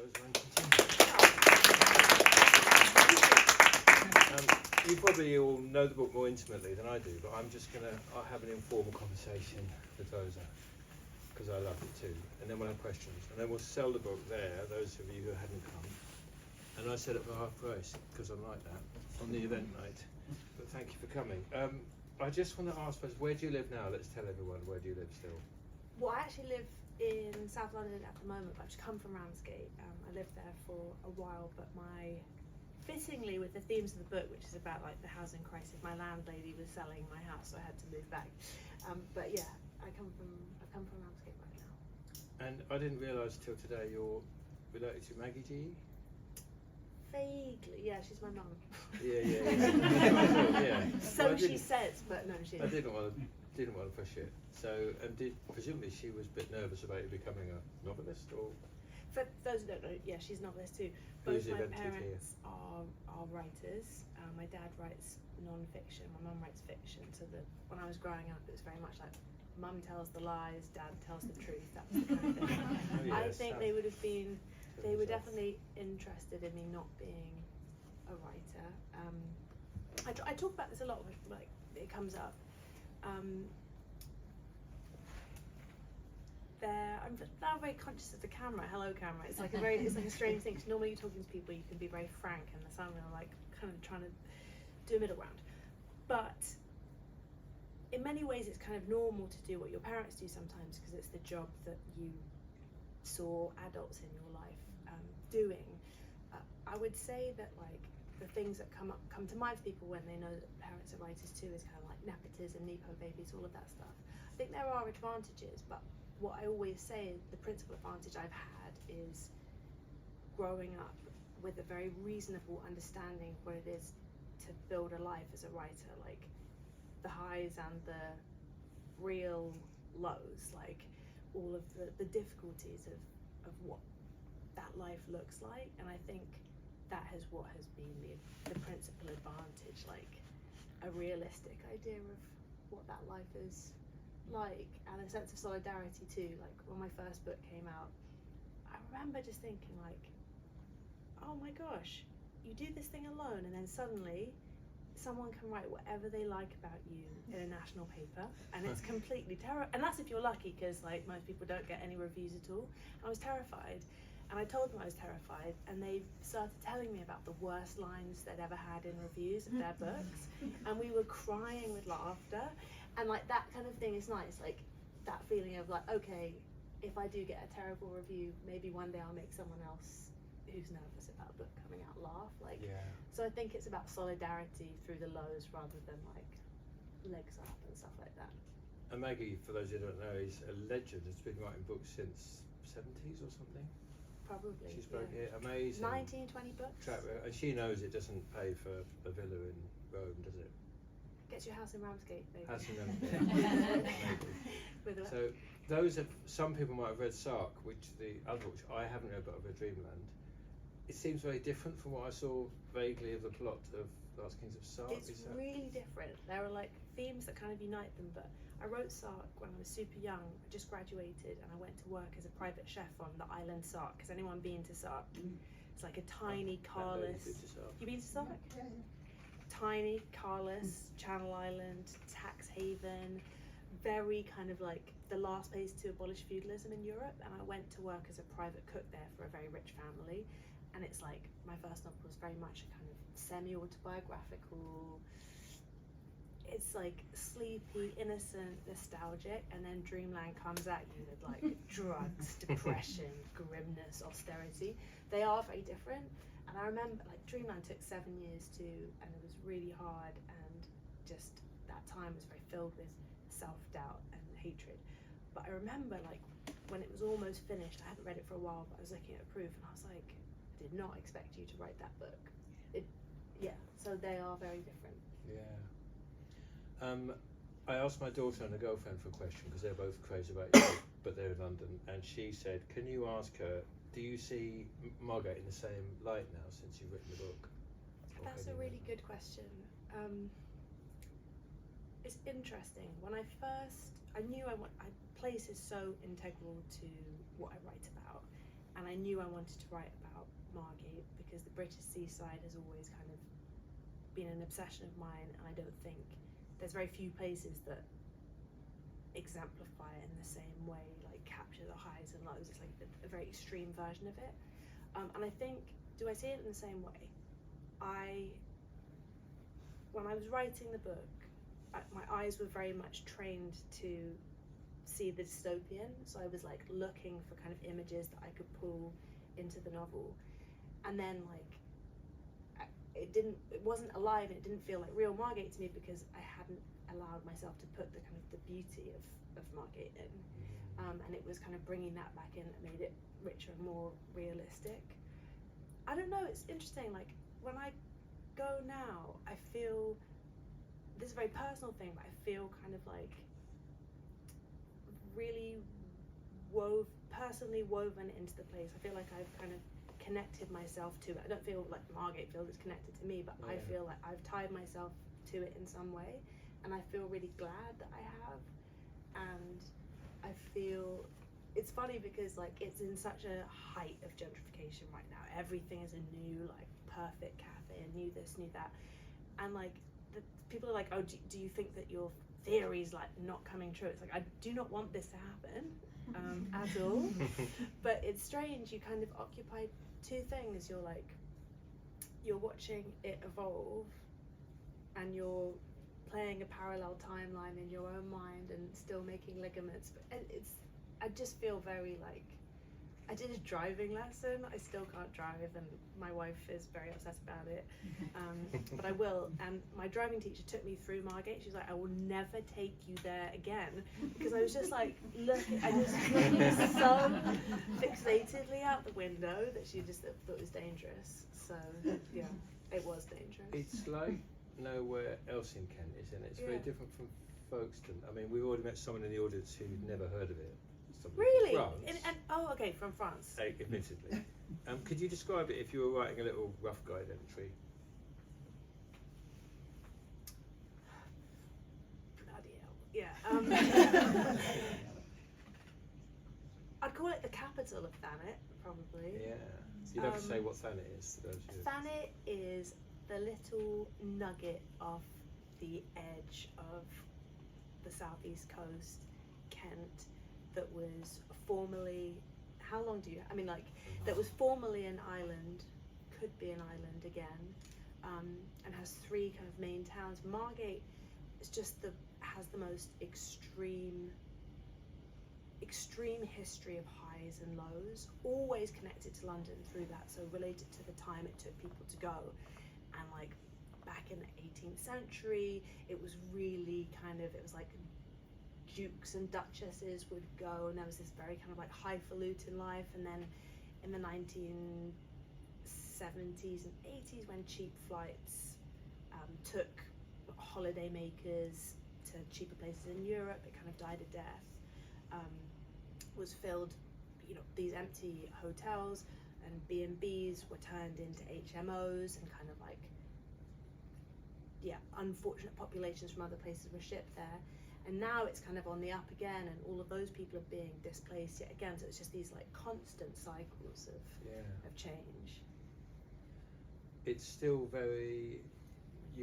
Rosa Rankin-GEE. You probably all know the book more intimately than I do, but I'll have an informal conversation with Rosa, because I love it too, and then we'll have questions, and then we'll sell the book there, those of you who hadn't come, and I set it for half price, because I'm like that, on the event night, but thank you for coming. I just want to ask first, where do you live now? Let's tell everyone, where do you live still? Well, I actually live in South London at the moment, but I've just come from Ramsgate. I lived there for a while, but fittingly with the themes of the book, which is about like the housing crisis, my landlady was selling my house, so I had to move back. But yeah, I've come from Ramsgate right now. And I didn't realise till today you're related to Maggie G? Vaguely, yeah, she's my mum. Yeah. So well, she says, but no, she isn't. I didn't want to push it. So, and presumably she was a bit nervous about you becoming a novelist, or? For those who don't know, yeah, she's a novelist too. Both my parents are writers. My dad writes non-fiction, my mum writes fiction. So that when I was growing up, it was very much like mum tells the lies, dad tells the truth. That was the kind of thing. Oh, yes, I think they would have been. They were definitely interested in me not being a writer. I talk about this a lot, like it comes up. I'm now very conscious of the camera. Hello, camera. It's like it's like a strange thing. Because normally you're talking to people, you can be very frank, and the sound like kind of trying to do a middle ground. But in many ways, it's kind of normal to do what your parents do sometimes, because it's the job that you saw adults in your life doing. I would say that like the things that come to mind for people when they know that parents are writers too is kind of like nepotism, nepo babies, all of that stuff. I think there are advantages, but what I always say is the principal advantage I've had is growing up with a very reasonable understanding of what it is to build a life as a writer, like the highs and the real lows, like all of the difficulties of what that life looks like. And I think that has been the principal advantage, like a realistic idea of what that life is like, and a sense of solidarity too. Like when my first book came out, I remember just thinking like, oh my gosh, you do this thing alone, and then suddenly someone can write whatever they like about you in a national paper, and it's completely terrible. And that's if you're lucky, because like most people don't get any reviews at all. I was terrified, and I told them I was terrified, and they started telling me about the worst lines they'd ever had in reviews of their books, and we were crying with laughter. And like that kind of thing is nice, like that feeling of like, okay, if I do get a terrible review, maybe one day I'll make someone else who's nervous about a book coming out laugh. Like, yeah. So I think it's about solidarity through the lows rather than like legs up and stuff like that. And Maggie, for those who don't know, is a legend. Has been writing books since 70s or something. Probably. She's yeah. Amazing. 19, 20 books. And she knows it doesn't pay for a villa in Rome, does it? Gets your house in Ramsgate, baby. House in Ramsgate. So some people might have read Sark, which the other which I haven't read, but I've read Dreamland. It seems very different from what I saw vaguely of the plot of Last Kings of Sark. It's really different. There are like themes that kind of unite them, but I wrote Sark when I was super young. I just graduated and I went to work as a private chef on the island Sark. Has anyone been to Sark? It's like a tiny, carless... You been to Sark? Yeah. Tiny, carless, Channel Island, tax haven, very kind of like the last place to abolish feudalism in Europe. And I went to work as a private cook there for a very rich family. And it's like, my first novel was very much a kind of semi-autobiographical, it's like sleepy, innocent, nostalgic, and then Dreamland comes at you with like drugs, depression, grimness, austerity. They are very different. And I remember like Dreamland took 7 years to, and it was really hard, and just that time was very filled with self-doubt and hatred. But I remember like when it was almost finished, I hadn't read it for a while, but I was looking at a proof and I was like, I did not expect you to write that book. So they are very different. Yeah. I asked my daughter and a girlfriend for a question because they're both crazy about you, but they're in London, and she said, can you ask her, do you see Margaret in the same light now since you've written the book? That's a really good question. It's interesting. When I first, I knew place is so integral to what I write about, and I knew I wanted to write about Margate because the British seaside has always kind of been an obsession of mine, and I don't think there's very few places that exemplify it in the same way, like capture the highs and lows. It's like a very extreme version of it, and I think, do I see it in the same way? When I was writing the book, my eyes were very much trained to see the dystopian, so I was like looking for kind of images that I could pull into the novel, and then like it wasn't alive, and it didn't feel like real Margate to me because I hadn't allowed myself to put the kind of the beauty of Margate in, and it was kind of bringing that back in that made it richer and more realistic. I don't know, it's interesting, like when I go now, I feel, this is a very personal thing, but I feel kind of like really personally woven into the place. I feel like I've kind of connected myself to it. I don't feel like Margate feels it's connected to me, but I feel like I've tied myself to it in some way, and I feel really glad that I have. And I feel it's funny because like it's in such a height of gentrification right now. Everything is a new like perfect cafe, and new this, new that, and like people are like, oh, do you think that your theory's like not coming true? It's like, I do not want this to happen at all. But it's strange, you kind of occupy two things. You're watching it evolve, and you're playing a parallel timeline in your own mind and still making ligaments. But I just feel very like, I did a driving lesson. I still can't drive, and my wife is very upset about it. But I will. And my driving teacher took me through Margate. She's like, I will never take you there again, because I was just like looking so fixatedly out the window that she just thought it was dangerous. So yeah, it was dangerous. It's like nowhere else in Kent, isn't it? It's very different from Folkestone. I mean, we've already met someone in the audience who'd never heard of it. Really? From France. Oh, okay, from France. Admittedly. Could you describe it if you were writing a little rough guide entry? Bloody hell. Yeah. I'd call it the capital of Thanet, probably. Yeah. You'd have to say what Thanet is. Thanet is the little nugget off the edge of the southeast coast, Kent, that was formerly, how long do you, I mean like, that was formerly an island, could be an island again, and has three kind of main towns. Margate is just has the most extreme history of highs and lows, always connected to London through that, so related to the time it took people to go. And like back in the 18th century, it was really kind of, it was like dukes and duchesses would go, and there was this very kind of like highfalutin life. And then in the 1970s and 80s, when cheap flights took holiday makers to cheaper places in Europe, it kind of died a death. Was filled, you know, these empty hotels and B&Bs were turned into HMOs, and kind of like, yeah, unfortunate populations from other places were shipped there. And now it's kind of on the up again, and all of those people are being displaced yet again. So it's just these like constant cycles of change. It's still very, I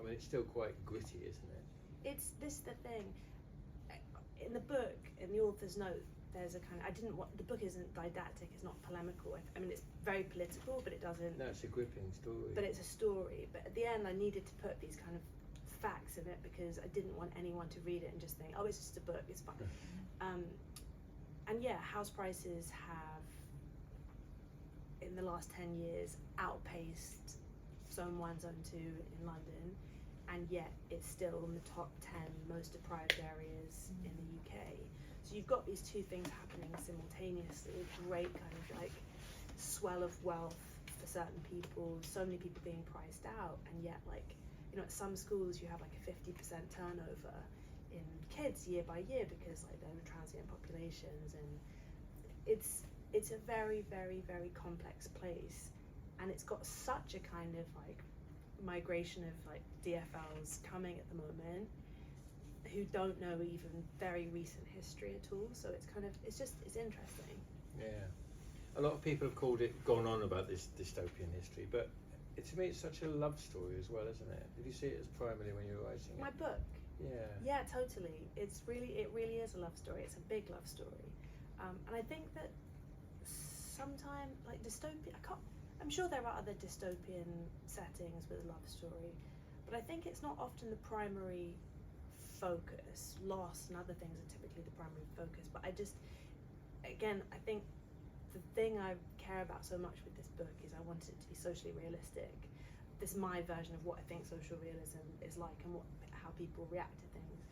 mean, it's still quite gritty, isn't it? It's this the thing. In the book, in the author's note, there's a kind of, the book isn't didactic, it's not polemical. I mean, it's very political, but it doesn't. No, it's a gripping story. But it's a story. But at the end, I needed to put these kind of facts in it, because I didn't want anyone to read it and just think, oh, it's just a book, it's fine. And yeah, house prices have, in the last 10 years, outpaced Zone 1, Zone 2 in London, and yet it's still in the top 10 most deprived areas in the UK. So you've got these two things happening simultaneously, great kind of like swell of wealth for certain people, so many people being priced out, and yet like, you know, at some schools you have like a 50% turnover in kids year by year, because like there are transient populations, and it's a very, very, very complex place, and it's got such a kind of like migration of like DFLs coming at the moment who don't know even very recent history at all. So it's kind of, it's interesting. Yeah. a lot of people have gone on about this dystopian history, but to me it's such a love story as well, isn't it? Did you see it as primarily when you were writing it? My book. Yeah. Yeah, totally. It really is a love story. It's a big love story, and I think that sometimes like dystopia. I'm sure there are other dystopian settings with a love story, but I think it's not often the primary focus. Loss and other things are typically the primary focus. But I think the thing I care about so much with this book is I wanted it to be socially realistic. This is my version of what I think social realism is like and how people react to things.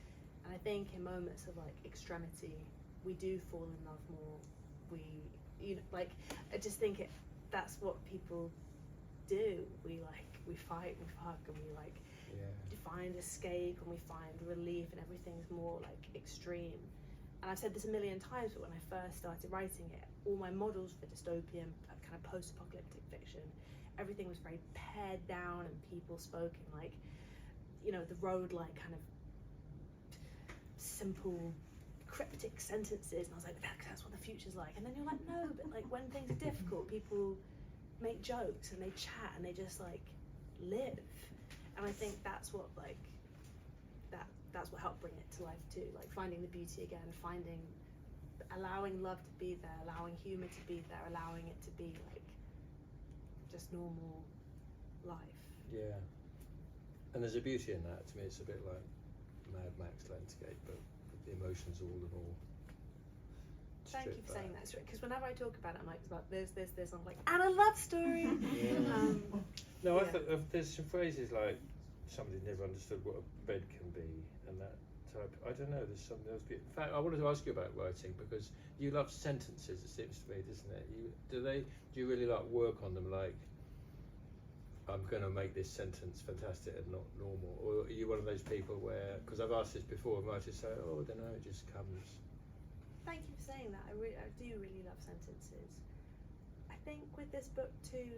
And I think in moments of like extremity, we do fall in love more. I just think that's what people do. We fight, we fuck, and we find escape and we find relief, and everything's more like extreme. And I've said this a million times, but when I first started writing it, all my models for dystopian, kind of post-apocalyptic fiction, everything was very pared down and people spoke in like, the road like kind of simple cryptic sentences, and I was like, that's what the future's like. And then you're like, no, but like when things are difficult, people make jokes and they chat and they just like live. And I think that's what helped bring it to life too, like finding the beauty again, allowing love to be there, allowing humor to be there, allowing it to be like just normal life. Yeah. And there's a beauty in that. To me it's a bit like Mad Max landscape, but the emotions all in all. Thank you for saying that, because whenever I talk about it, I'm like, there's this, I'm like, and a love story. No, I thought there's some phrases like somebody never understood what a bed can be, and that type. I don't know. There's something else. In fact, I wanted to ask you about writing because you love sentences. It seems to me, doesn't it? Do you really like work on them? Like, I'm going to make this sentence fantastic and not normal, or are you one of those people where? Because I've asked this before, and writers say, "Oh, I don't know, it just comes." Thank you for saying that. I do really love sentences. I think with this book too,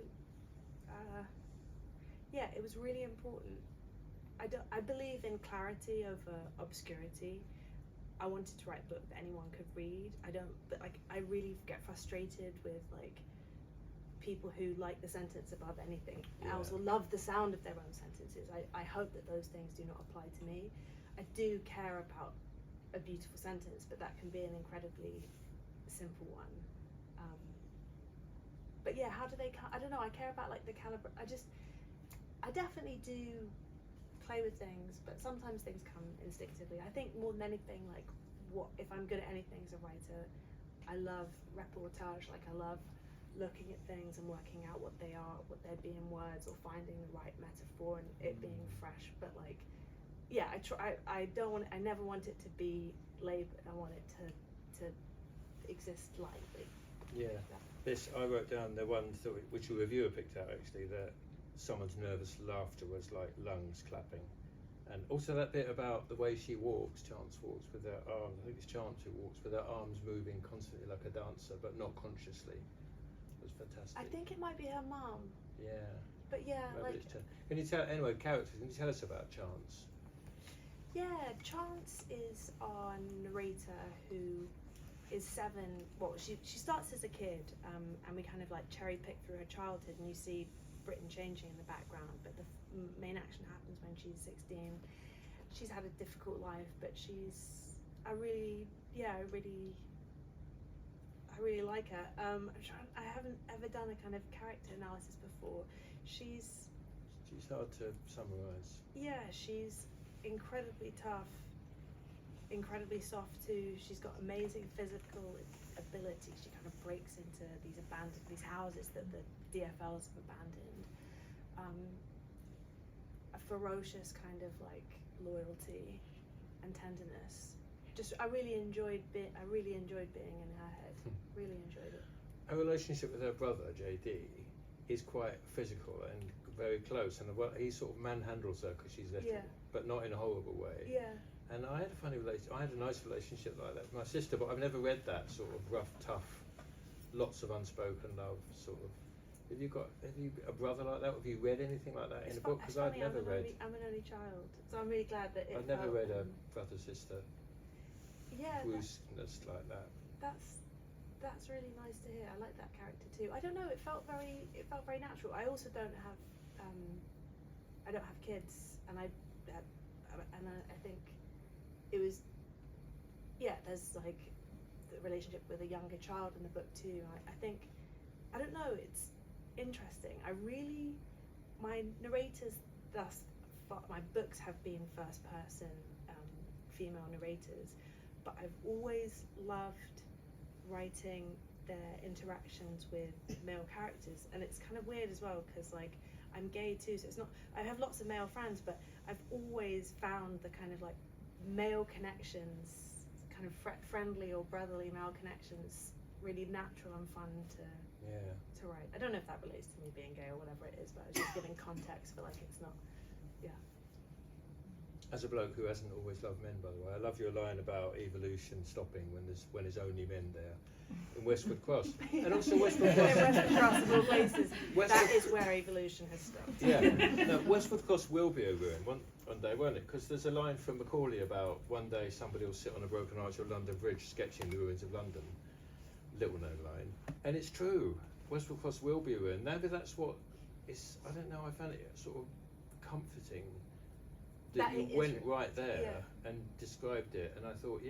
it was really important. I believe in clarity over obscurity. I wanted to write a book that anyone could read. I really get frustrated with like people who like the sentence above anything else or love the sound of their own sentences. I hope that those things do not apply to me. I do care about a beautiful sentence, but that can be an incredibly simple one. But yeah, how do they? I don't know. I care about like the caliber. I definitely do play with things, but sometimes things come instinctively. I think more than anything, like if I'm good at anything as a writer, I love reportage. Like I love looking at things and working out what they are, what they'd be in words, or finding the right metaphor and it being fresh. But like, yeah, I never want it to be laboured. I want it to exist lightly. Yeah. This, I wrote down the ones which a reviewer picked out actually, that someone's nervous laughter was like lungs clapping. And also that bit about the way she walks, Chance walks with her arms, I think it's Chance who walks with her arms moving constantly like a dancer, but not consciously. It was fantastic. I think it might be her mum. Yeah. But yeah, maybe can you tell, anyway, characters, can you tell us about Chance? Yeah, Chance is our narrator who is 7. Well, she starts as a kid, and we kind of like cherry pick through her childhood, and you see Britain changing in the background, but the main action happens when she's 16. She's had a difficult life, but I really like her. I haven't ever done a kind of character analysis before. She's hard to summarise. Yeah, she's incredibly tough, incredibly soft too. She's got amazing physical ability. She kind of breaks into these houses that the DFLs have abandoned. A ferocious kind of like loyalty and tenderness. I really enjoyed being in her head. Really enjoyed it. Her relationship with her brother JD is quite physical and very close, and he sort of manhandles her because she's little, but not in a horrible way. Yeah. And I had a nice relationship like that with my sister, but I've never read that sort of rough, tough, lots of unspoken love sort of. Have you a brother like that? Have you read anything like that in a book? Because I've never read. I'm an only child, so I'm really glad that I've never read a brother sister. Yeah. Closeness like that. That's really nice to hear. I like that character too. I don't know. It felt very natural. I also don't have kids, and I think it was there's like the relationship with a younger child in the book too. I think I don't know. It's interesting. My narrators my books have been first person female narrators, but I've always loved writing their interactions with male characters, and it's kind of weird as well because like I'm gay too, so it's not, I have lots of male friends, but I've always found the kind of like male connections, kind of friendly or brotherly male connections, really natural and fun to write. I don't know if that relates to me being gay or whatever it is, but I was just giving context for like it's not. As a bloke who hasn't always loved men, by the way, I love your line about evolution stopping when there's only men there in Westwood Cross, and also Westwood Cross. In Westwood Cross of all places, that is where evolution has stopped. Yeah, no, Westwood Cross will be a ruin one day, won't it? Because there's a line from Macaulay about one day somebody will sit on a broken arch of London Bridge sketching the ruins of London. Little known line, and it's true. Westwood Cross will be a ruin. Maybe that's what is. I don't know. I found it sort of comforting that you went right there and described it, and I thought,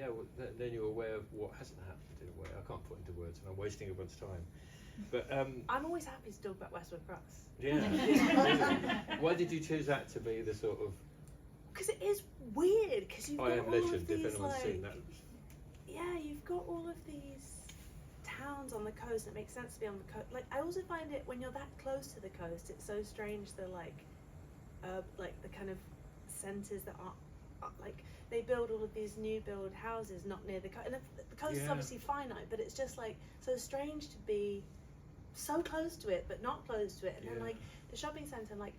then you're aware of what hasn't happened in a way. I can't put into words, and I'm wasting everyone's time. But I'm always happy to talk about Westwood Cross. Yeah. Why did you choose that to be the sort of? Because it is weird. Because you've got I Am all Legend. of these, If anyone's seen that. Yeah, you've got all of these towns on the coast. And it makes sense to be on the coast. Like I also find it when you're that close to the coast, it's so strange. The like the kind of centres that are like they build all of these new build houses not near the coast, and the coast is obviously finite, but it's just like so strange to be so close to it but not close to it, and then like the shopping centre, like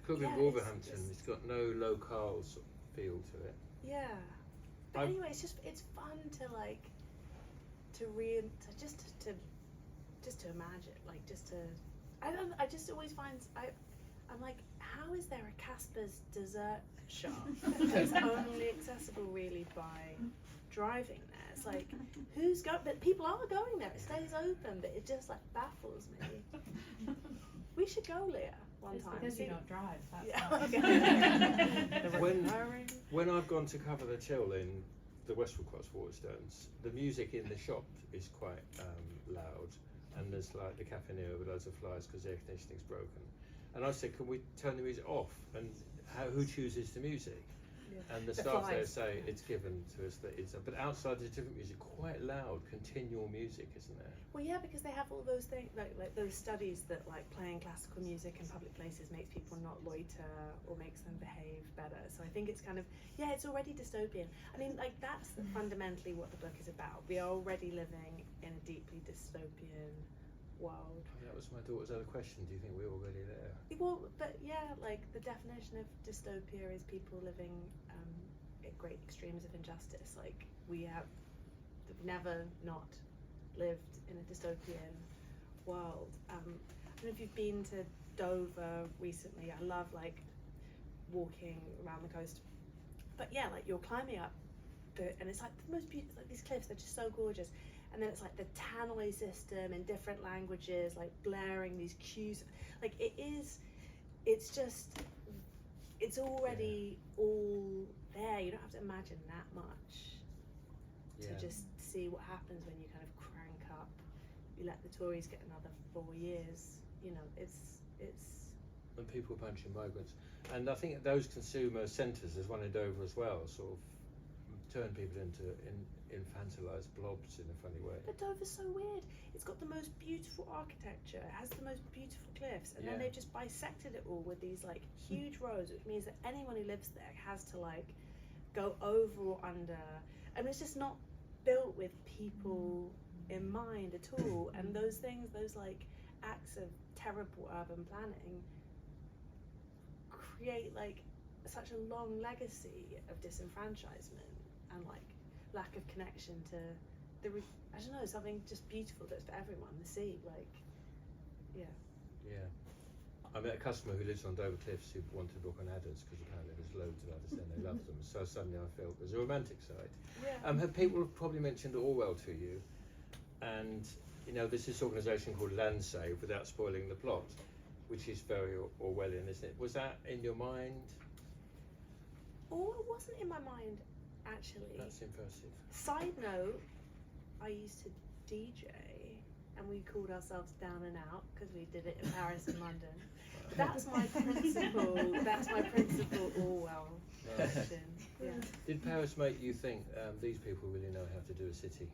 could be Wolverhampton. It's got no locale sort of feel to it. Yeah, but anyway, it's fun to like to imagine, like just to I just always find I'm like, how is there a Casper's dessert shop that's only accessible really by driving there? It's like, who's going? But people are going there. It stays open, but it just like baffles me. We should go, Leah, one time. Because you don't drive. That's When I've gone to cover the till in the Westwood Cross Waterstones, the music in the shop is quite loud, and there's like the cafe near with loads of flies because the air conditioning's broken. And I said, can we turn the music off? And who chooses the music? And the staff there say it's given to us that it's. But outside there's different music, quite loud, continual music, isn't there? Well, yeah, because they have all those things, like those studies that like playing classical music in public places makes people not loiter or makes them behave better. So I think it's kind of it's already dystopian. I mean, like that's fundamentally what the book is about. We are already living in a deeply dystopian world. That was my daughter's other question. Do you think we're already there? Well, but like the definition of dystopia is people living at great extremes of injustice. Like we've never not lived in a dystopian world. I don't know if you've been to Dover recently. I love like walking around the coast, but like you're climbing up and it's like the most beautiful, like these cliffs, they're just so gorgeous. And then it's like the tannoy system in different languages, like blaring these cues. Like it's already all there. You don't have to imagine that much to just see what happens when you kind of crank up. You let the Tories get another 4 years. You know, it's. And people punching migrants. And I think those consumer centres, there's one in Dover as well, sort of turn people into infantilized blobs in a funny way. But Dover's so weird. It's got the most beautiful architecture. It has the most beautiful cliffs, and then they've just bisected it all with these like huge roads, which means that anyone who lives there has to like go over or under, and it's just not built with people in mind at all. And those things, those like acts of terrible urban planning, create like such a long legacy of disenfranchisement and like lack of connection to I don't know, something just beautiful that's for everyone, the sea, like, I met a customer who lives on Dover Cliffs who wanted to book on adders because apparently there's loads of adders and they love them, so suddenly I felt there's a romantic side. Have people probably mentioned Orwell to you? and you know, there's this organisation called Land Save, without spoiling the plot, which is very Orwellian, isn't it? Was that in your mind? Oh, it wasn't in my mind, actually. That's impressive. Side note, I used to DJ, and we called ourselves Down and Out because we did it in Paris and London. That's my principal. That's my principal Orwell question. Yeah. Did Paris make you think these people really know how to do a city?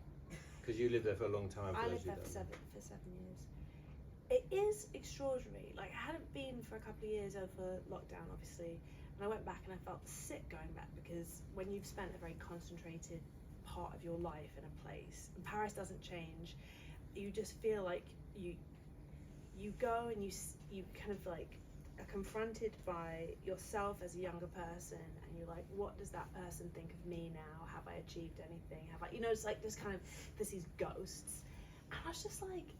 Because you lived there for a long time. I lived there for 7 years. It is extraordinary. Like, I hadn't been for a couple of years over lockdown, obviously, and I went back and I felt sick going back, because when you've spent a very concentrated part of your life in a place, and Paris doesn't change, you just feel like you go and you kind of like are confronted by yourself as a younger person, and you're like, what does that person think of me now? Have I achieved anything? Have I, you know, it's like this kind of, there's these ghosts, and I was just like,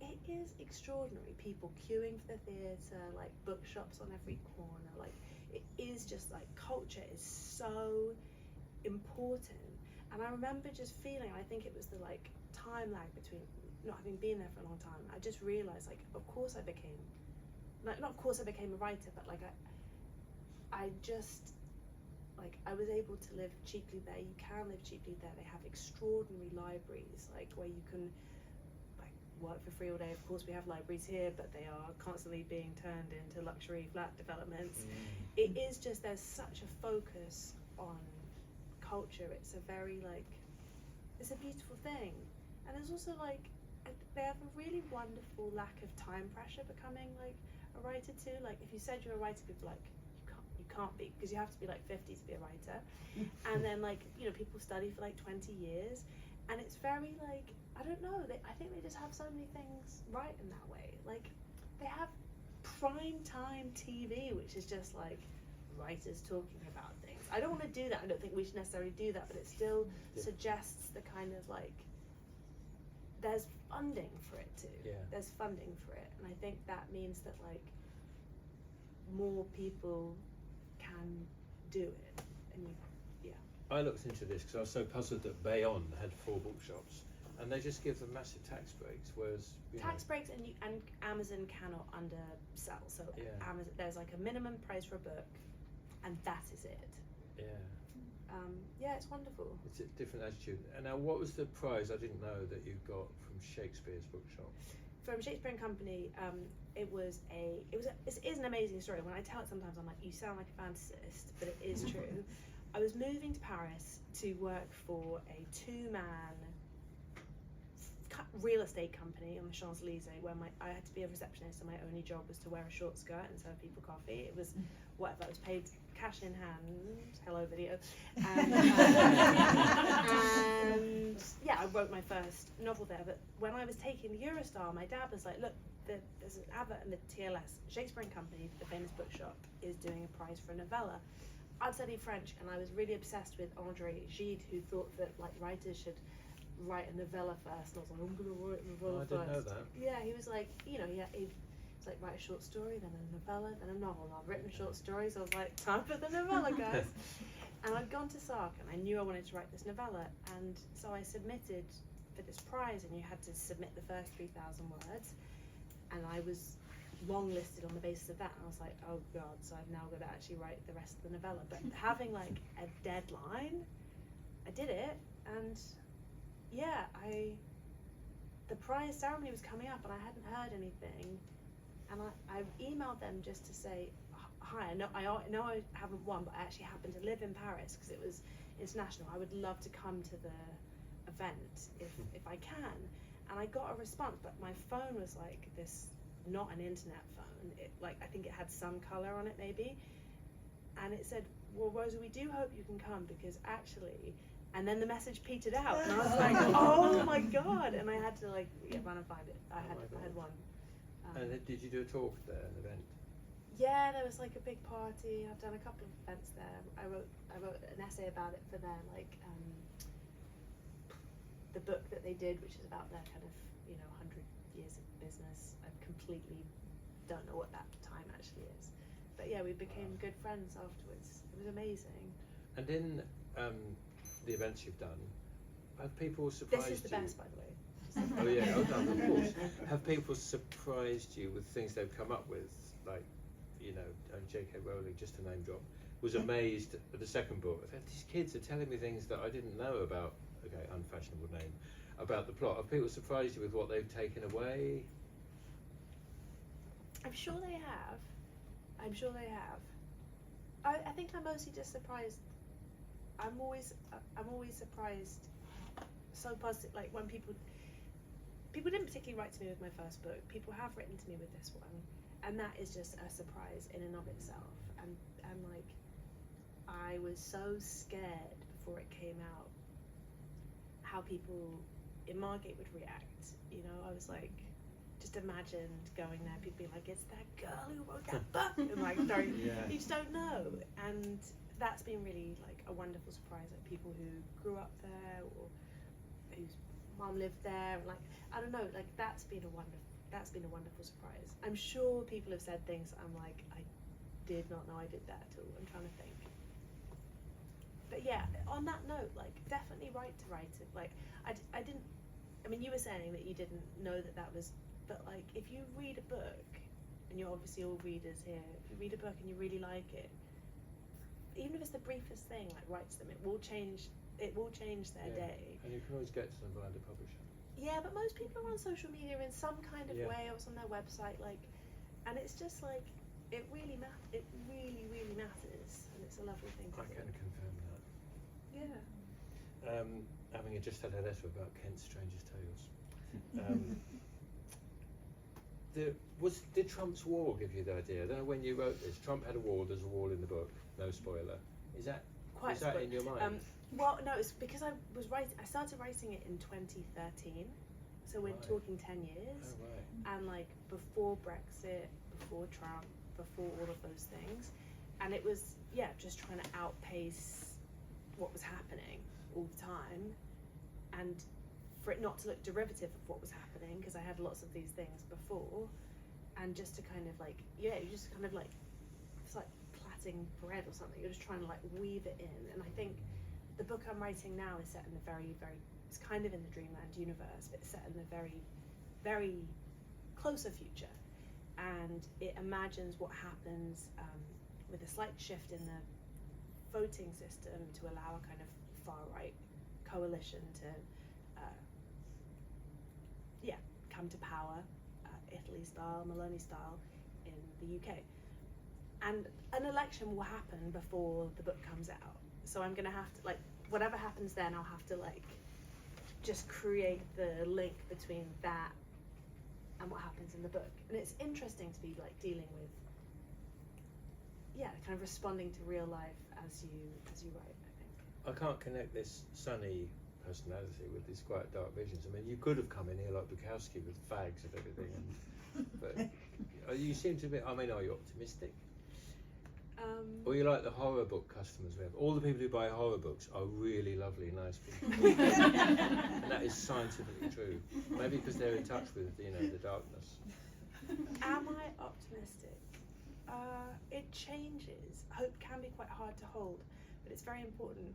it is extraordinary. People queuing for the theatre, like bookshops on every corner, like it is just like, culture is so important. And I remember just feeling, I think it was the like time lag between not having been there for a long time, I just realised, like, of course I became, like, not of course I became a writer, but like I just, like, I was able to live cheaply there. You can live cheaply there. They have extraordinary libraries, like, where you can like work for free all day. Of course we have libraries here, but they are constantly being turned into luxury flat developments. It is just, there's such a focus on culture. It's a very, like, it's a beautiful thing. And there's also, like, they have a really wonderful lack of time pressure becoming, like, a writer too. Like, if you said you're a writer, people are like, you can't be, because you have to be like 50 to be a writer. And then, like, you know, people study for like 20 years, and it's very, like, I don't know, I think they just have so many things right in that way. Like, they have prime time TV, which is just like writers talking about things. I don't want to do that. I don't think we should necessarily do that, but it still suggests the kind of, like, there's funding for it too. Yeah. There's funding for it, and I think that means that, like, more people can do it. And I looked into this because I was so puzzled that Bayonne had 4 bookshops, and they just give them massive tax breaks, whereas tax breaks, and Amazon cannot undersell. So Amazon, there's like a minimum price for a book, and that is it. Yeah. Yeah, it's wonderful. It's a different attitude. And now, what was the prize I didn't know that you got from Shakespeare's bookshop? From Shakespeare and Company, it is an amazing story. When I tell it, sometimes I'm like, you sound like a fantasist, but it is true. I was moving to Paris to work for a 2-man real estate company on the Champs-Elysees, where I had to be a receptionist, and my only job was to wear a short skirt and serve people coffee. It was whatever. I was paid cash in hand. Hello, video. And yeah, I wrote my first novel there. But when I was taking the Eurostar, my dad was like, look, there's an advert in the TLS. Shakespeare and Company, the famous bookshop, is doing a prize for a novella. I'd studied French, and I was really obsessed with André Gide, who thought that, like, writers should write a novella first. And I was like, I'm going to write a novella first. I didn't know that. Yeah, he was like, you know, he's like, write a short story, then a novella, then a novel. And I've written a short story, so I was like, time for the novella, guys. And I'd gone to SARC, and I knew I wanted to write this novella, and so I submitted for this prize, and you had to submit the first 3,000 words, and I was long-listed on the basis of that, and I was like, oh god, so I've now got to actually write the rest of the novella. But having, like, a deadline, I did it, and yeah, the prize ceremony was coming up, and I hadn't heard anything, and I emailed them just to say, hi, I know I haven't won, but I actually happen to live in Paris because it was international. I would love to come to the event if I can. And I got a response, but my phone was like this, not an internet phone. I think it had some color on it maybe, and it said, well, Rosa, we do hope you can come, because actually, and then the message petered out, and I was like, oh my god, and I had to, like, run and find it. I had one. And did you do a talk there, an event? Yeah, there was like a big party. I've done a couple of events there. I wrote an essay about it for their, like, the book that they did, which is about their kind of, 100 years of business. I completely don't know what that time actually is, but yeah, we became good friends afterwards. It was amazing. And in the events you've done, have people surprised you? This is the best, by the way. Oh yeah, oh no, of course. Have people surprised you with things they've come up with? Like, you know, J.K. Rowling, just to name drop, was amazed at the second book. These kids are telling me things that I didn't know about, okay, unfashionable name, about the plot. Have people surprised you with what they've taken away? I'm sure they have. I think I'm mostly just surprised. I'm always surprised, so positive, like when people didn't particularly write to me with my first book. People have written to me with this one, and that is just a surprise in and of itself. And like, I was so scared before it came out how people in Margate would react. You know, I was like, just imagined going there, people being like, it's that girl who wrote that book, and like, you just don't know. And that's been really like a wonderful surprise. Like people who grew up there or whose mom lived there, and like, I don't know, like that's been a wonderful surprise. I'm sure people have said things I'm like, I did not know I did that at all. I'm trying to think. But yeah, on that note, like definitely write it. Like I didn't, I mean, you were saying that you didn't know that was, but like if you read a book, and you're obviously all readers here, if you read a book and you really like it, even if it's the briefest thing, like write to them, it will change their day. And you can always get to them via the publisher. Yeah, but most people are on social media in some kind of way, or it's on their website, like, and it's just like, it really matters, and it's a lovely thing to do. I can confirm that. Yeah. Having just had a letter about Kent's Strangest Tales. Did Trump's wall give you the idea? I don't know when you wrote this. Trump had a wall. There's a wall in the book. No spoiler. Was that in your mind? Well, no, it's because I started writing it in 2013, so we're talking 10 years. Oh, right. And like before Brexit, before Trump, before all of those things, and it was just trying to outpace what was happening all the time, and for it not to look derivative of what was happening, because I had lots of these things before, and just to kind of like, you just kind of like, it's like plaiting bread or something, you're just trying to like weave it in. And I think the book I'm writing now is set in a very, very, it's kind of in the Dreamland universe, but it's set in a very, very closer future, and it imagines what happens with a slight shift in the voting system to allow a kind of far-right coalition to come to power, Italy style, Maloney style, in the UK. And an election will happen before the book comes out. So I'm gonna have to, like, whatever happens then, I'll have to like just create the link between that and what happens in the book. And it's interesting to be like dealing with, kind of responding to real life as you write, I think. I can't connect this sunny personality with these quite dark visions. I mean, you could have come in here like Bukowski with fags and everything, but you seem to be, I mean, are you optimistic? Or you like the horror book customers we have? All the people who buy horror books are really lovely, nice people. And that is scientifically true. Maybe because they're in touch with, the darkness. Am I optimistic? It changes. Hope can be quite hard to hold, but it's very important.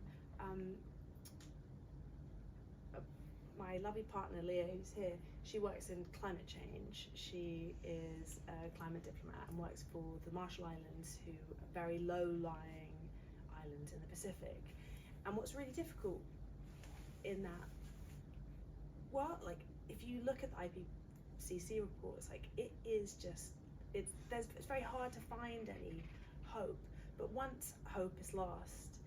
My lovely partner Leah, who's here, she works in climate change. She is a climate diplomat and works for the Marshall Islands, who are very low-lying islands in the Pacific. And what's really difficult in that, well, like if you look at the IPCC reports, like it's very hard to find any hope. But once hope is lost,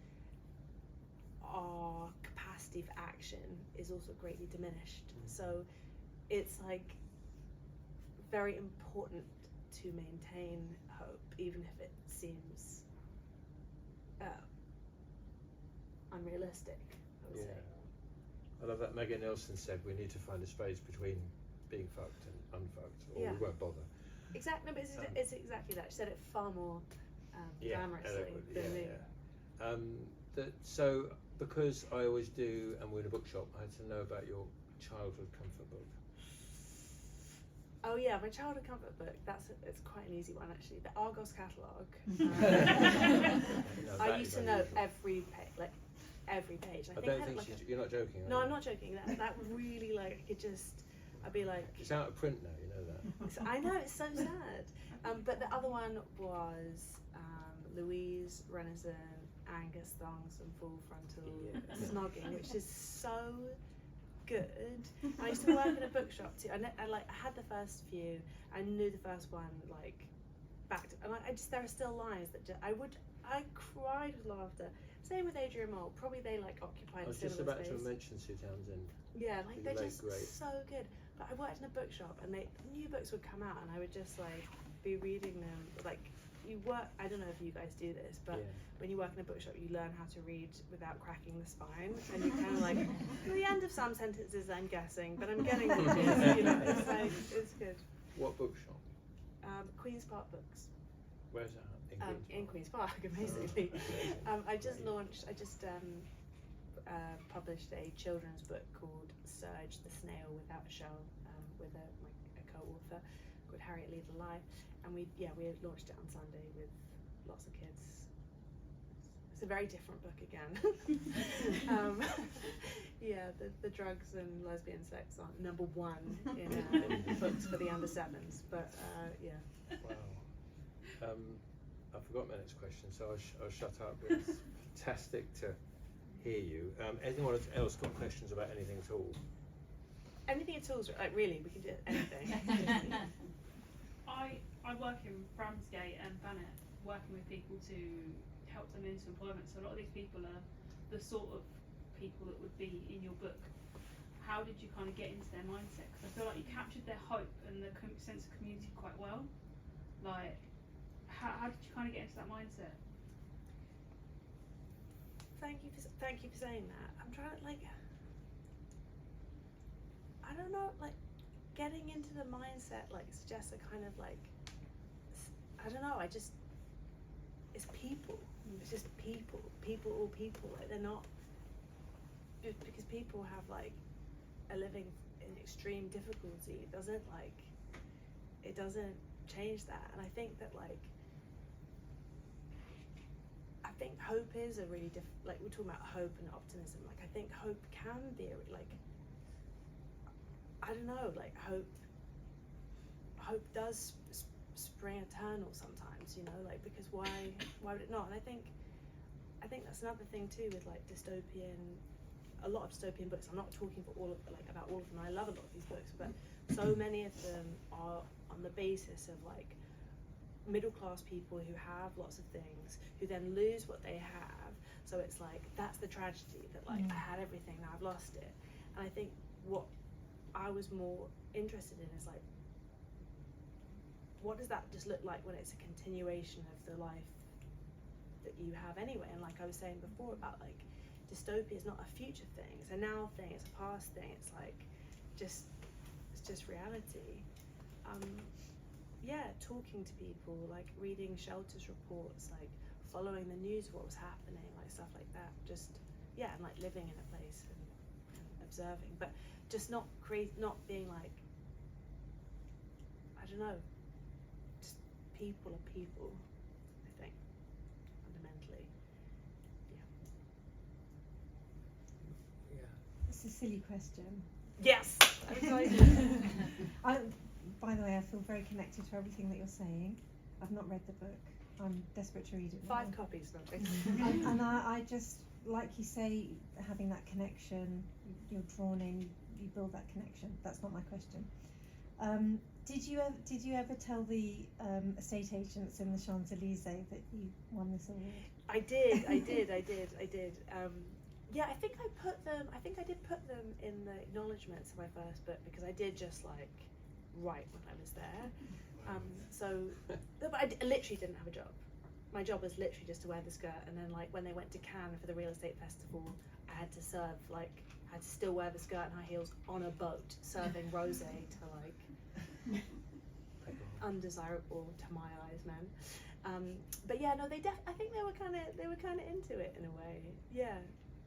our capacity for action is also greatly diminished. So it's like very important to maintain hope, even if it seems unrealistic, I would say. I love that Megan Nielsen said we need to find a space between being fucked and unfucked, or we won't bother. Exactly, no, but it's exactly that. She said it far more glamorously than me. So, because I always do, and we're in a bookshop, I had to know about your childhood comfort book. Oh yeah, my childhood comfort book, it's quite an easy one actually. The Argos catalogue. I used to know every every page. I I don't had, think like, you're not joking. no, are I'm you? not joking. That really, like, it just, I'd be like, It's out of print now, you know that. I know, it's so sad. But the other one was Louise Renison, Angus Thongs and Full Frontal Snogging, which is so good. And I used to work in a bookshop too. I had the first few. I knew the first one like back to, and I just, there are still lines that I cried with laughter. Same with Adrian Mole. Probably they like occupied. I was similar just about space. to mention Sue Townsend. Yeah, like they're just great. so good. But I worked in a bookshop, and new books would come out, and I would just like be reading them. Like you work. I don't know if you guys do this, but when you work in a bookshop, you learn how to read without cracking the spine, and you kind of like the end of some sentences. I'm guessing, but I'm getting the gist. You know, it's like it's good. What bookshop? Queen's Park Books. Where's that? In Queen's Park, basically. Oh, I just published a children's book called Surge, the Snail Without a Shell, with a co-author called Harriet Leads a Lie, and we launched it on Sunday with lots of kids. It's a very different book again. The drugs and lesbian sex aren't number one in books for the under sevens, but Wow. I forgot my next question, so I'll shut up. It's fantastic to hear you. Anyone else got questions about anything at all? Anything at all, like really, we can do anything. I work in Ramsgate and Bennett, working with people to help them into employment. So a lot of these people are the sort of people that would be in your book. How did you kind of get into their mindset? Because I feel like you captured their hope and the sense of community quite well. Like, how did you kind of get into that mindset? Thank you for saying that. I'm trying to I don't know, like getting into the mindset suggests a kind of I don't know. It's people. It's just people. All people. Like they're not, because people have are living in extreme difficulty. It doesn't change that. And I think that I think hope is a really we're talking about hope and optimism. I think hope can be I don't know, hope does spring eternal sometimes, you know, because why would it not? And I think that's another thing too with a lot of dystopian books. I'm not talking for about all of them. I love a lot of these books, but so many of them are on the basis of middle class people who have lots of things, who then lose what they have. So it's that's the tragedy, that I had everything, now I've lost it. And I think what I was more interested in is what does that just look like when it's a continuation of the life that you have anyway? And I was saying before about dystopia is not a future thing, it's a now thing, it's a past thing, it's it's just reality. Talking to people, reading shelters reports, following the news of what was happening, stuff like that, and living in a place and observing, but just not being I don't know, just people are people, I think, fundamentally. It's a silly question. Yes! I'm excited. By the way, I feel very connected to everything that you're saying. I've not read the book. I'm desperate to read it now. 5 copies, lovely. And I just, like you say, having that connection, you're drawn in, you build that connection. That's not my question. Did you ever tell the estate agents in the Champs-Elysees that you won this award? I did. I think I did put them in the acknowledgements of my first book, because I did just write when I was there. But I literally didn't have a job. My job was literally just to wear the skirt, and then when they went to Cannes for the real estate festival, I had to serve I had to still wear the skirt and high heels on a boat, serving rosé to undesirable to my eyes men. But yeah, no, I think they were kind of into it in a way. Yeah,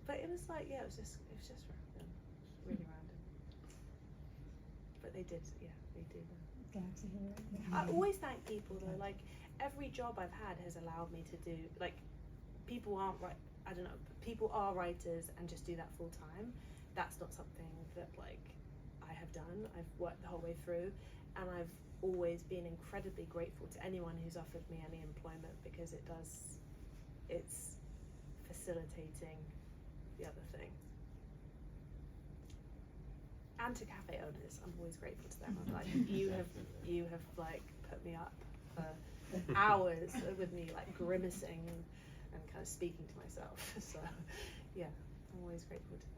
but it was it was just random, really random. But they did, they did. Glad to hear it. I always thank people though. Every job I've had has allowed me to do. People aren't right. I don't know, people are writers and just do that full time. That's not something that like I have done. I've worked the whole way through, and I've always been incredibly grateful to anyone who's offered me any employment, because it's facilitating the other thing. And to cafe owners, I'm always grateful to them. I'm like, you have like put me up for hours with me like grimacing and kind of speaking to myself. So yeah, I'm always grateful to them.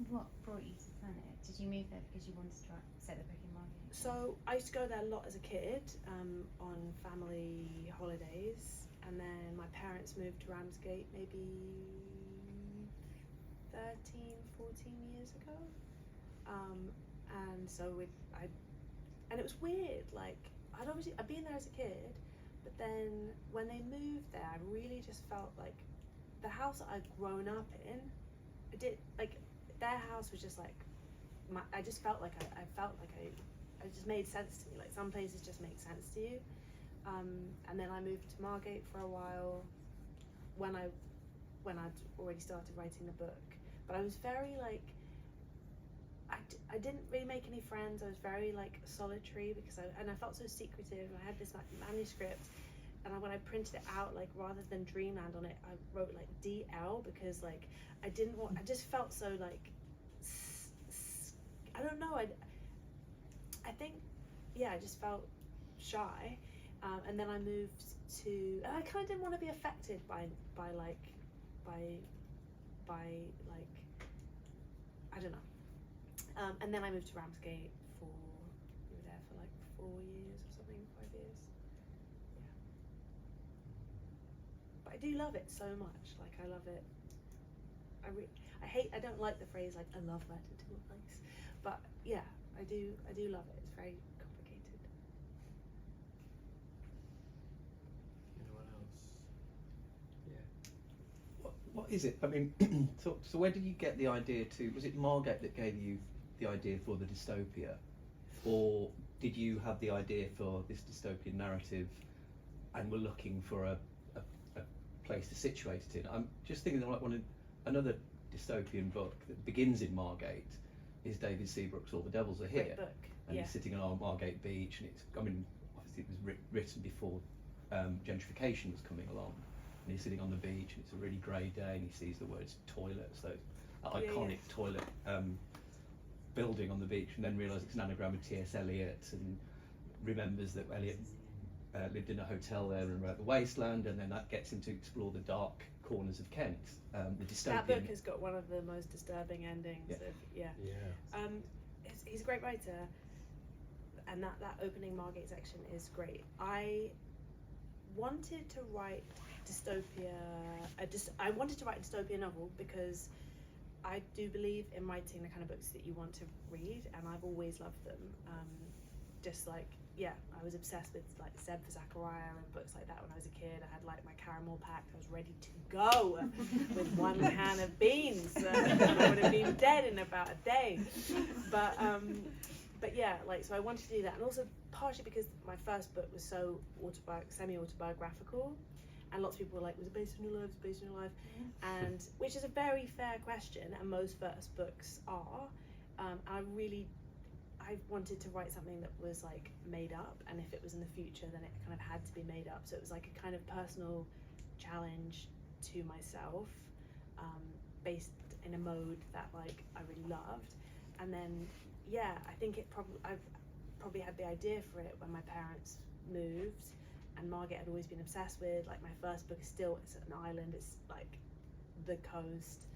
What brought you to Planet? Did you move there because you wanted to set the book in Margate? So I used to go there a lot as a kid, on family holidays, and then my parents moved to Ramsgate maybe 13, 14 years ago. And so and it was weird, like I'd been there as a kid, but then when they moved there, I really just felt like the house that I'd grown up in, their house was just like, I just felt like it just made sense to me. Like some places just make sense to you. And then I moved to Margate for a while when I'd already started writing the book. But I was very like, I didn't really make any friends. I was very like solitary because I felt so secretive. And I had this like manuscript, and when I printed it out, like rather than Dreamland on it, I wrote like DL, because like I just felt so like, I don't know, I think, yeah, I just felt shy. And then I moved to, I kind of didn't want to be affected by like, I don't know. And then I moved to Ramsgate we were there for like 4 years or something, 5 years. Yeah. But I do love it so much. Like I love it. I don't like the phrase like a love letter to a place, but yeah, I do love it. It's very complicated. Anyone else? Yeah. What is it? I mean, so where did you get the idea to? Was it Margate that gave you the idea for the dystopia, or did you have the idea for this dystopian narrative, and were looking for a place to situate it in? I'm just thinking that like another dystopian book that begins in Margate is David Seabrook's All the Devils Are Here. Great book. And Yeah. he's sitting on Margate Beach, and obviously it was written before gentrification was coming along, and he's sitting on the beach, and it's a really grey day, and he sees the words toilets, those iconic toilet building on the beach, and then realises it's an anagram of T.S. Eliot, and remembers that Eliot lived in a hotel there and wrote The Wasteland, and then that gets him to explore the dark corners of Kent, the dystopian. That book has got one of the most disturbing endings. Yeah. He's a great writer, and that opening Margate section is great. I wanted to write I wanted to write a dystopian novel because I do believe in writing the kind of books that you want to read, and I've always loved them. Just like, yeah, I was obsessed with like Zeb for Zachariah and books like that when I was a kid. I had like my caramel packed. I was ready to go with one can of beans. I would have been dead in about a day. But yeah, like, so I wanted to do that, and also partially because my first book was so semi-autobiographical, and lots of people were like, was it based on your life? Was it based on your life? And which is a very fair question, and most first books are. I wanted to write something that was like made up, and if it was in the future, then it kind of had to be made up. So it was like a kind of personal challenge to myself, based in a mode that like I really loved. And then yeah, I think I probably had the idea for it when my parents moved, and Margate had always been obsessed with. Like my first book is still, it's an island, it's like the coast.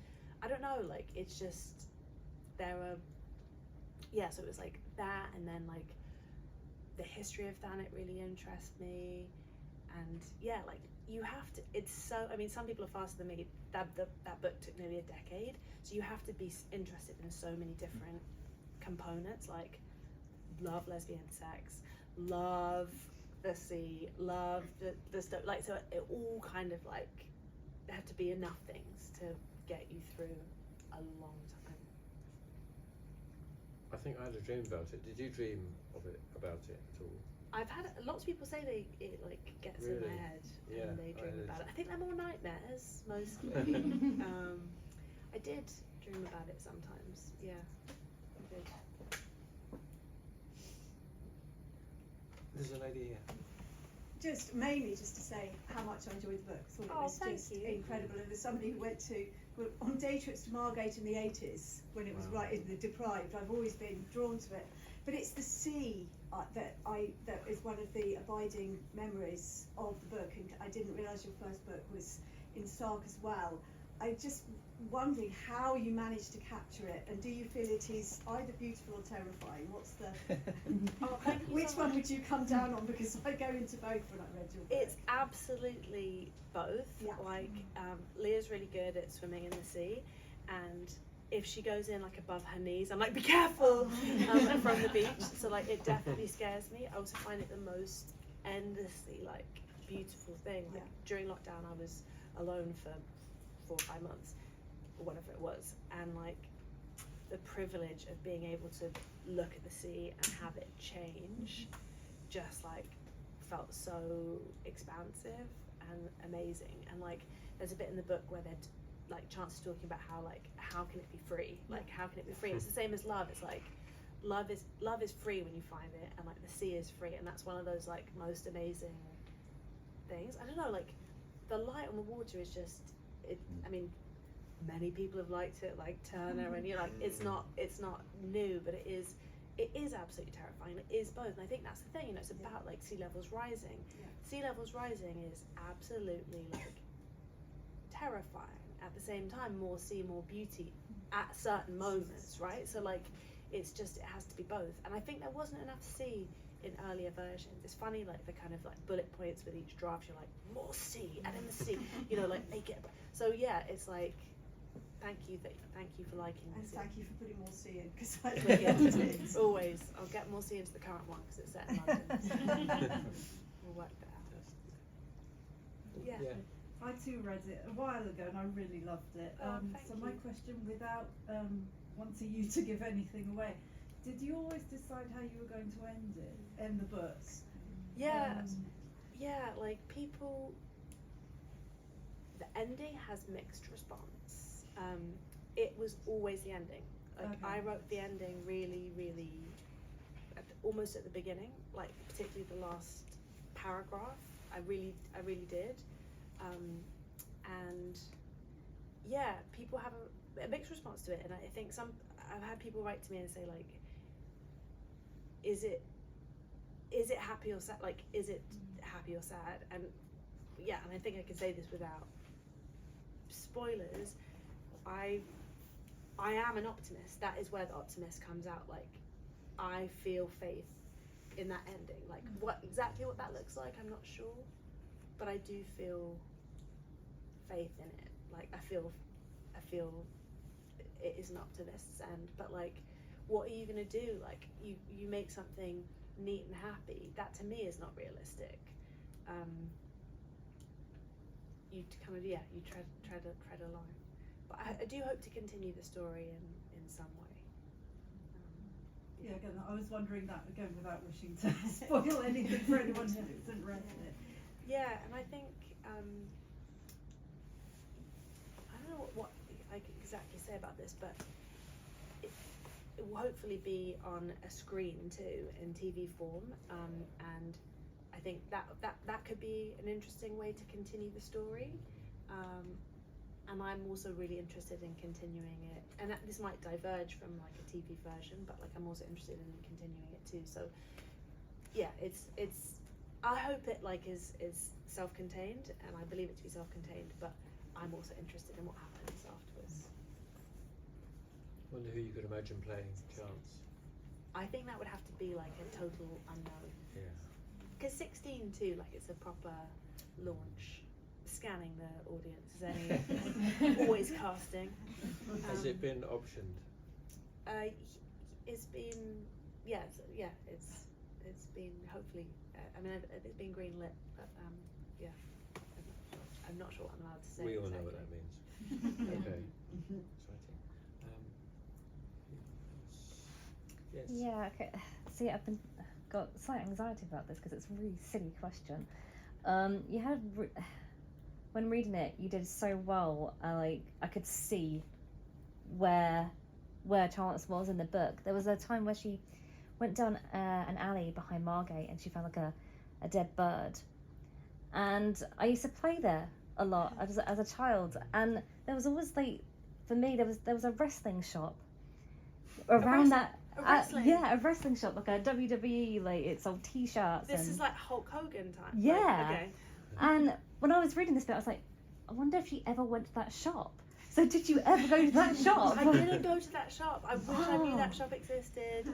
I don't know, like it's just so it was like that, and then like the history of Thanet really interests me, and yeah, like you have to, it's so, I mean, some people are faster than me. That book took nearly a decade, so you have to be interested in so many different components, like love lesbian sex, love the sea, love the stuff, like, so it all kind of like, there have to be enough things to get you through a long time. I think I had a dream about it. Did you dream about it at all? I've had lots of people say it like gets in their Really? head Yeah, and they dream it about is. it. I think they're more nightmares mostly. I did dream about it sometimes. Yeah, I did. There's a lady here. Just mainly just to say how much I enjoyed the book. Thought it Oh, was thank just you. incredible. And as somebody who went on day trips to Margate in the 80s when it was Wow. right in the deprived, I've always been drawn to it. But it's the sea that is one of the abiding memories of the book. And I didn't realise your first book was in Sark as well. I'm just wondering how you managed to capture it, and do you feel it is either beautiful or terrifying? What's the Oh, thank you which so one much. would you come down on? Because I go into both when I read your book. It's absolutely both. Yeah. Like Leah's really good at swimming in the sea, and if she goes in like above her knees, I'm like, be careful from the beach. So like it definitely scares me. I also find it the most endlessly like beautiful thing. Like, Yeah. during lockdown, I was alone for 4 or 5 months, or whatever it was, and like the privilege of being able to look at the sea and have it change, just like felt so expansive and amazing. And like there's a bit in the book where they're like Chance is talking about how can it be free, like how can it be free. It's the same as love. It's like love is free when you find it, and like the sea is free, and that's one of those like most amazing things. I don't know, like the light on the water is just it. I mean, many people have liked it, like Turner, and you're like it's not new, but it is absolutely terrifying. It is both, and I think that's the thing. You know, it's about like sea levels rising. Yeah. Sea levels rising is absolutely like terrifying. At the same time, more sea, more beauty at certain moments, right? So like it's just, it has to be both. And I think there wasn't enough sea in earlier versions. It's funny, like the kind of like bullet points with each draft, you're like, more sea, and in the sea, you know, like make it. So yeah, it's like thank you for liking And this. thank you for putting more sea in, because I But yeah, loved it. always. I'll get more sea into the current one because it's set in London. We'll work that out. Yeah. I too read it a while ago and I really loved it. Oh, So thank my you. question, without wanting you to give anything away, did you always decide how you were going to end the book? Yeah, yeah, like people, the ending has mixed response. It was always the ending. Like Okay. I wrote the ending really, really, almost at the beginning, like particularly the last paragraph. I really did. And yeah, people have a mixed response to it, and I think I've had people write to me and say like, is it happy or sad? Like, is it happy or sad? And yeah, and I think I can say this without spoilers. I am an optimist. That is where the optimist comes out. Like, I feel faith in that ending. Like, what that looks like, I'm not sure, but I do feel faith in it. Like, I feel it is an optimist's end. But like, what are you gonna do? Like, you make something neat and happy. That to me is not realistic. You kind of you tread a line. But I do hope to continue the story in some way. Yeah, again, I was wondering that again without wishing to spoil anything for anyone who hasn't read it. Yeah, and I think I don't know what I could exactly say about this, but it will hopefully be on a screen too in TV form, and I think that could be an interesting way to continue the story. And I'm also really interested in continuing it, and this might diverge from like a TV version, but like I'm also interested in continuing it too. So yeah, it's I hope it like is self-contained, and I believe it to be self-contained, but I'm also interested in what happens afterwards. Wonder who you could imagine playing Chance. I think that would have to be like a total unknown, Yeah. because 16 too, like it's a proper launch. Scanning the audience, is any always casting. Has it been optioned? It's been it's been hopefully. I mean, it's been greenlit, but yeah, I'm not sure what I'm allowed to say. We all know what exactly. that means. Okay. Exciting. Yes. Yeah, okay. See, I've been got slight anxiety about this because it's a really silly question. You had when reading it, you did so well. I could see where Chance was in the book. There was a time where she went down an alley behind Margate and she found like a dead bird. And I used to play there a lot as a child. And there was always like, for me, there was a wrestling shop around that. A wrestling? Yeah, a wrestling shop, like a WWE, like it sold T-shirts. This and, is like Hulk Hogan time. Yeah. Like, okay. And when I was reading this bit, I was like, I wonder if she ever went to that shop. So did you ever go to that shop? I didn't go to that shop. I wish I knew that shop existed.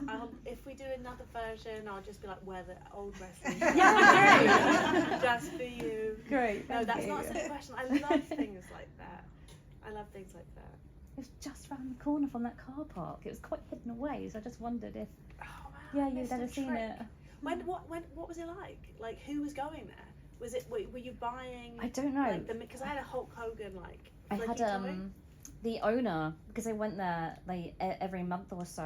If we do another version, I'll just be like, where the old wrestling shop. Yeah, great. Just for you. Great. No, thank that's you. not a silly question. I love things like that. I love things like that. It was just round the corner from that car park. It was quite hidden away, so I just wondered if Oh wow. yeah, I you'd missed ever a seen trick. it. What was it like? Like, who was going there? Was it? Were you buying? I don't know. Like because I had a Hulk Hogan like. I flicky had toy. the owner, because I went there like every month or so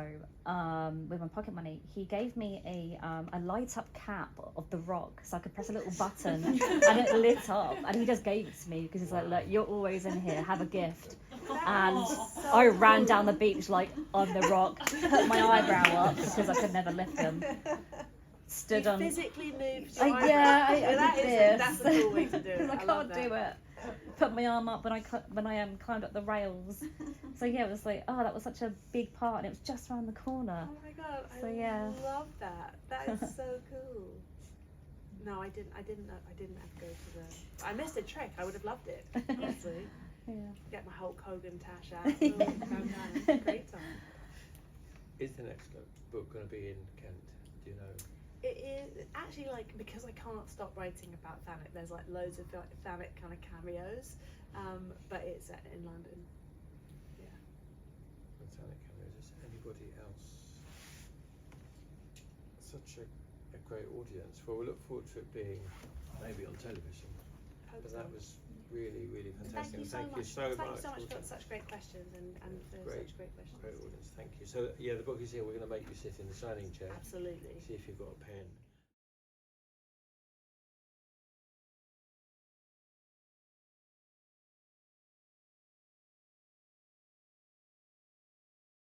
with my pocket money. He gave me a light up cap of The Rock, so I could press a little button and it lit up. And he just gave it to me because he's like, look, you're always in here, have a gift. And So I ran cool. down the beach like on The Rock, put my eyebrow up because I could never lift them. Stood You on. physically moved. I your yeah, eyebrow. I That did is this. That's a cool way to do it. Because I love can't do that. it. Put my arm up when I climbed up the rails. So yeah, it was like, oh, that was such a big part, and it was just around the corner. Oh my god, So, I yeah. love that. That is so cool. No, I didn't have to go to the. I missed a trick. I would have loved it. Honestly, Yeah. get my Hulk Hogan tash out. Oh, calm down. Great time. Is the next book going to be in Kent? Do you know? It is actually like, because I can't stop writing about Thanet. There's like loads of Thanet kind of cameos, but it's set in London. Fantastic cameos. Is anybody else? Such a great audience. Well, we look forward to it being maybe on television. Hope But so. that was really, really fantastic. Thank you so much. Thank you so much for for such great questions and for Great. such great questions. great audience. Thank you. So yeah, the book is here. We're going to make you sit in the signing chair. Absolutely. See if you've got a pen.